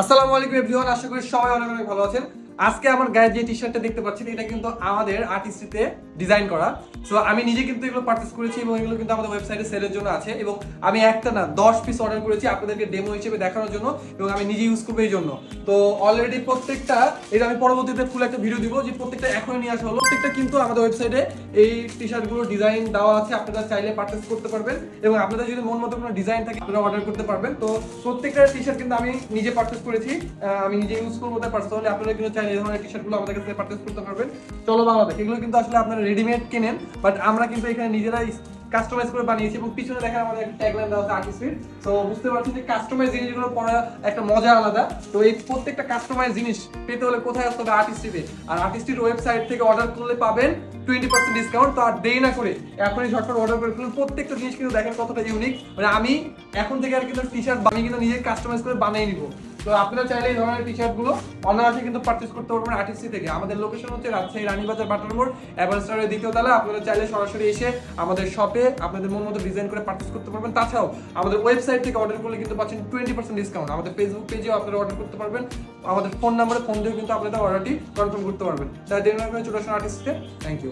আসসালামু আলাইকুম এভরিওয়ান, আশা করি সবাই অনেক অনেক ভালো আছেন। আজকে আমার গায়ে যে টি-শার্টটা দেখতে পাচ্ছেন এটা কিন্তু আমাদের আর্টিস্ট্রিতে ডিজাইন করা। সো আমি নিজে কিন্তু এগুলো পারচেজ করেছি এবং এগুলো কিন্তু আমাদের ওয়েবসাইটে সেলের জন্য আছে এবং আমি একটা না 10 পিস অর্ডার করেছি আপনাদেরকে ডেমো হিসেবে দেখানোর জন্য এবং আমি নিজে ইউজ করব এই জন্য। তো অলরেডি প্রত্যেকটা এটা আমি পরবর্তীতে ফুল একটা ভিডিও দিব যে প্রত্যেকটা এখনই নিয়ে আসা হলো। প্রত্যেকটা কিন্তু আমাদের ওয়েবসাইটে এই টি-শার্টগুলো ডিজাইন দেওয়া আছে, আপনারা চাইলে পারচেজ করতে পারবেন এবং আপনাদের যদি মন মতো কোনো ডিজাইন থাকে আপনারা অর্ডার করতে পারবেন। তো প্রত্যেকটা টি-শার্ট কিন্তু আমি নিজে পারচেজ করেছি, আমি নিজে ইউজ করবো, তাই পার্সোনালি আপনারা কিন্তু চাইলে এই ধরনের টি-শার্টগুলো আমাদের কাছে পারচেজ করতে পারবেন। চলো বাংলাদেশ, এগুলো কিন্তু আসলে আপনারা রেডিমেড কেনেন, বাট আমরা কিন্তু এখানে নিজেরাই কাস্টমাইজ করে বানিয়েছি এবং পিছনে দেখেন আমাদের একটা ট্যাগলাইন দেওয়া আছে আর্টিস্ট্রি। তো বুঝতে পারছেন যে কাস্টমাইজ জিনিসগুলো পড়া একটা মজা আলাদা। তো এই প্রত্যেকটা কাস্টমাইজ জিনিস পেতে হলে কোথায় আসতে হবে? আর্টিস্ট্রিতে। আর আর্টিস্ট্রির ওয়েবসাইট থেকে অর্ডার করলে পাবেন 20% ডিসকাউন্ট। তো আর দেরি না করে এখনই ঝটপট অর্ডার করে ফেলুন। প্রত্যেকটা জিনিস কিন্তু দেখেন কতটা ইউনিক, মানে আমি এখন থেকে আর কিন্তু টি-শার্ট আমি কিন্তু নিজে কাস্টমাইজ করে বানিয়ে নিব। তো আপনারা চাইলে এই ধরনের টি-শার্ট গুলো অনায়াসে কিন্তু পারচেজ করতে পারবেন আর্টিস্ট্রি থেকে। আমাদের লোকেশন হচ্ছে রাজশাহী রানীবাজার বাটার মোড় এভারেস্টারের দ্বিতীয় তলা। আপনারা চাইলে সরাসরি এসে আমাদের শপে আপনাদের মন মতো ডিজাইন করে পারচেজ করতে পারবেন। তাছাড়াও আমাদের ওয়েবসাইট থেকে অর্ডার করলে কিন্তু পাচ্ছেন 20% ডিসকাউন্ট। আমাদের ফেসবুক পেজেও আপনারা অর্ডার করতে পারবেন, আমাদের ফোন নাম্বারে ফোন দিয়েও কিন্তু আপনাদের অর্ডারটি কনফার্ম করতে পারবেন। তাই দেরি না করে চলে আসুন আর্টিস্টে। Thank you.